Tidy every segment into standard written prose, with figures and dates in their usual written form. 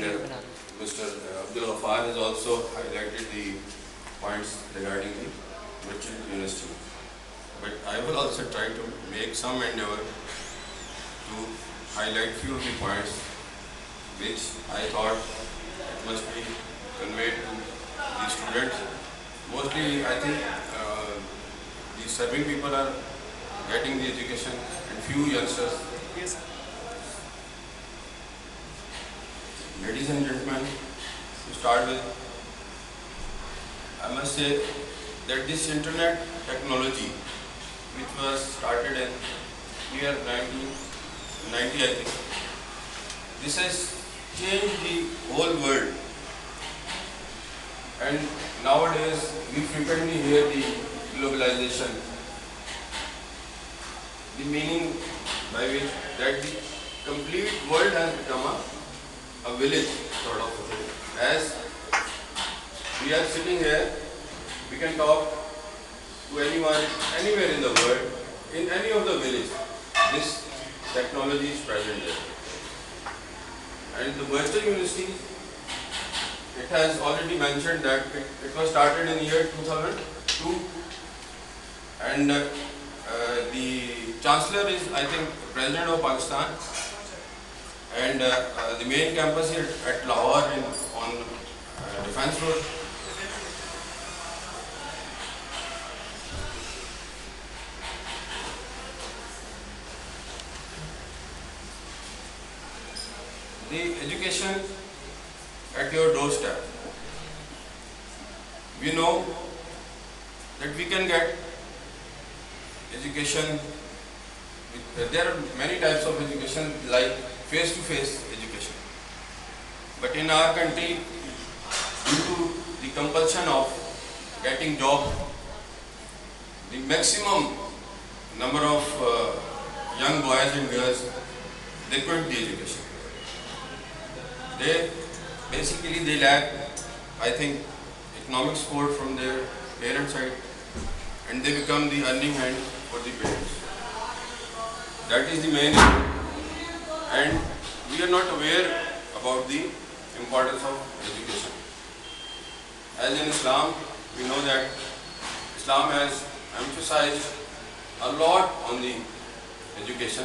and Mr. Abdul Ghaffar has also highlighted the points regarding the virtual university. But I will also try to make some endeavor to highlight few of the points which I thought it must be conveyed to the students. Mostly I think the serving people are getting the education and few youngsters. Yes. Ladies and gentlemen, to start with, I must say that this internet technology, which was started in year 1990, I think, this has changed the whole world. And nowadays, we frequently hear the globalization, the meaning by which that the complete world has become a village sort of a thing. As we are sitting here, we can talk to anyone, anywhere in the world, in any of the villages. This technology is present there. And the virtual university, it has already mentioned that it was started in year 2002, and the chancellor is, I think, President of Pakistan, and the main campus is at Lahore on Defence Road. The education at your doorstep. We know that we can get education. There are many types of education, like face-to-face education. But in our country, due to the compulsion of getting job, the maximum number of young boys and girls, they quit the education. They lack, I think, economic support from their parents' side, and they become the earning hand for the parents. That is the main issue, and we are not aware about the importance of education. As in Islam, we know that Islam has emphasized a lot on the education.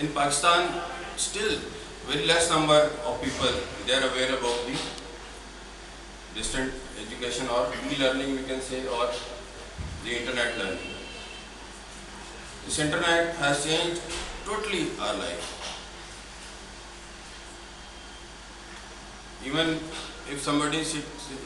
In Pakistan, still very less number of people they are aware about the distant education or e-learning, we can say, or the internet learning. This internet has changed totally our life. Even if somebody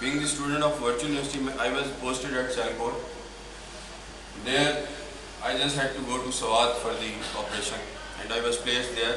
Being the student of virtual university, I was posted at Sialkot. There, I just had to go to Swat for the operation, and I was placed there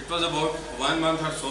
it was about 1 month or so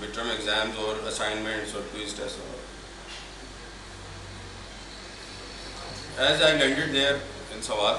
midterm exams or assignments or quiz tests. As I landed there in Swat,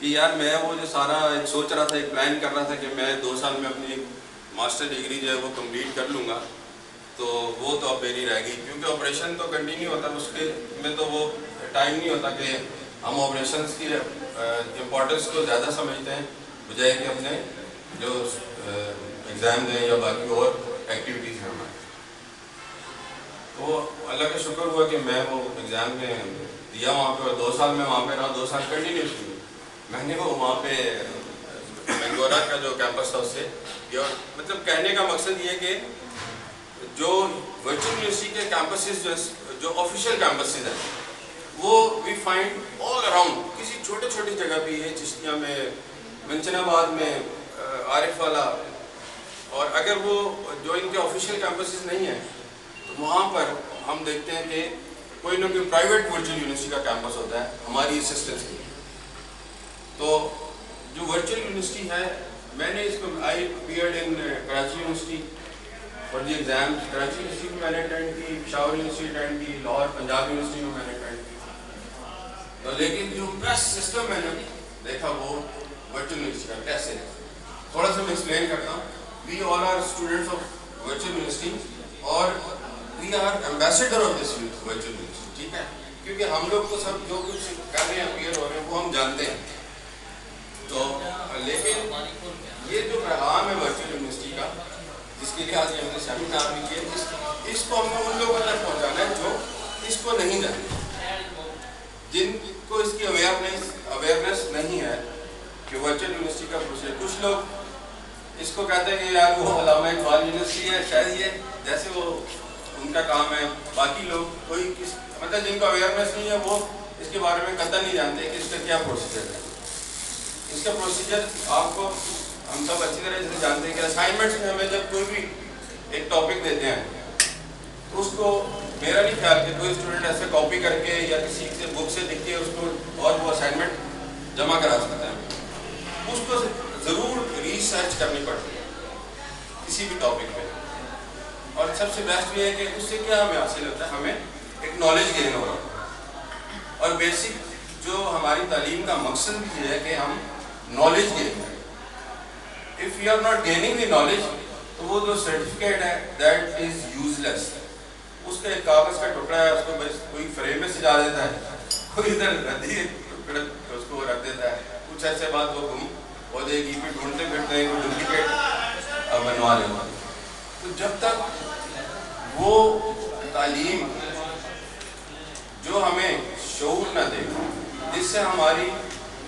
کہ یار میں وہ جو سارا ایک سوچ رہا تھا، ایک پلان کر رہا تھا کہ میں 2 سال میں اپنی ماسٹر ڈگری جو ہے وہ کمپلیٹ کر لوں گا، تو وہ تو اب میری رہ گئی، کیونکہ آپریشن تو کنٹینیو ہوتا ہے، اس کے میں تو وہ ٹائم نہیں ہوتا کہ ہم آپریشنس کی امپورٹنس کو زیادہ سمجھتے ہیں بجائے کہ اپنے جو ایگزام دیں یا باقی اور ایکٹیویٹیز ہیں ہمارے. تو اللہ کا شکر ہوا کہ میں وہ ایگزام میں دیا وہاں پہ، اور 2 سال میں وہاں پہ رہا، 2 سال کنٹینیوسلی میں نے وہ وہاں پہ بنگورا کا جو کیمپس تھا اس سے کیا. اور مطلب کہنے کا مقصد یہ ہے کہ جو ورچوئل یونیورسٹی کے کیمپسز جو آفیشیل کیمپسز ہیں وہ وی فائنڈ آل اراؤنڈ، کسی چھوٹے چھوٹی جگہ پہ ہے، چشتیہ میں، منچن آباد میں، عارف والا. اور اگر وہ جو ان کے آفیشیل کیمپسز نہیں ہیں تو وہاں پر ہم دیکھتے ہیں کہ کوئی نہ کوئی پرائیویٹ ورچوئل یونیورسٹی کا کیمپس ہوتا ہے ہماری اسسٹنس کے. تو جو ورچوئل یونیورسٹی ہے، میں نے اس کو I appeared in Karachi university for the exam. Karachi university میں نے اٹینڈ کی، پشاور یونیورسٹی اٹینڈ کی، لاہور پنجاب یونیورسٹی میں نے اٹینڈ کی. تو لیکن جو بیسٹ سسٹم میں نے دیکھا وہ ورچوئل یونیورسٹی کا. کیسے؟ تھوڑا سا میں ایکسپلین کرتا ہوں. We all are students of virtual university اور we are ambassador of this virtual university. ٹھیک ہے، کیونکہ ہم لوگ تو سب جو کچھ کر رہے ہیں، اپیئر ہو رہے ہیں، وہ ہم جانتے ہیں. تو لیکن یہ جو پیغام ہے ورچوئل یونیورسٹی کا، جس کے لیے آج ہم نے سیمینار بھی کیا، اس کو ہم نے ان لوگوں تک پہنچانا ہے جو اس کو نہیں جانتے، جن کو اس کی اویئرنیس نہیں ہے کہ ورچوئل یونیورسٹی کا پروسیس. کچھ لوگ اس کو کہتے ہیں کہ یار وہ علامہ اقبال یونیورسٹی ہے، شاید یہ جیسے وہ ان کا کام ہے. باقی لوگ کوئی مطلب جن کو اویئرنیس نہیں ہے وہ اس کے بارے میں قطع نہیں جانتے کہ اس کا کیا پروسیجر ہے. اس کا پروسیجر آپ کو ہم سب اچھی طرح سے جانتے ہیں کہ اسائنمنٹس میں ہمیں جب کوئی بھی ایک ٹاپک دیتے ہیں تو اس کو میرا نہیں خیال کہ کوئی اسٹوڈنٹ ایسے کاپی کر کے یا کسی سے بک سے لکھ کے اس کو اور وہ اسائنمنٹ جمع کرا سکتا ہے. اس کو ضرور ریسرچ کرنی پڑتی ہے کسی بھی ٹاپک پہ. اور سب سے بیسٹ یہ ہے کہ اس سے کیا ہمیں حاصل ہوتا ہے، ہمیں ایک نالج گین ہو رہا ہے. اور بیسک جو ہماری تعلیم کا مقصد بھی یہ ہے کہ ہم نالج گین کریں. If you are not gaining the knowledge تو وہ جو سرٹیفکیٹ ہے دیٹ از یوز لیس. اس کا ایک کاغذ کا ٹکڑا ہے، اس کو بس کوئی فریم میں سجا دیتا ہے، کوئی ادھر ردی ٹکڑا اس کو رکھ دیتا ہے. کچھ عرصے بعد وہ گم ہو جائے گی، پھر ڈھونڈتے پھرتے ہیں کوئی ڈپلیکیٹ بنوا لے گا. تو جب تک وہ تعلیم جو ہمیں شعور نہ دے، جس سے ہماری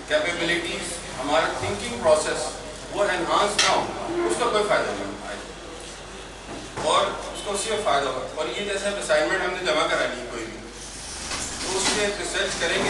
کیپیبلٹیز، ہمارا تھنکنگ پروسیس وہ انہانس نہ ہو، اس کا کوئی فائدہ نہیں آئے. اور اس کو اس سے فائدہ ہو. اور یہ جیسے اسائنمنٹ ہم نے جمع کرانی ہے کوئی بھی، تو اس پہ ریسرچ کریں گے.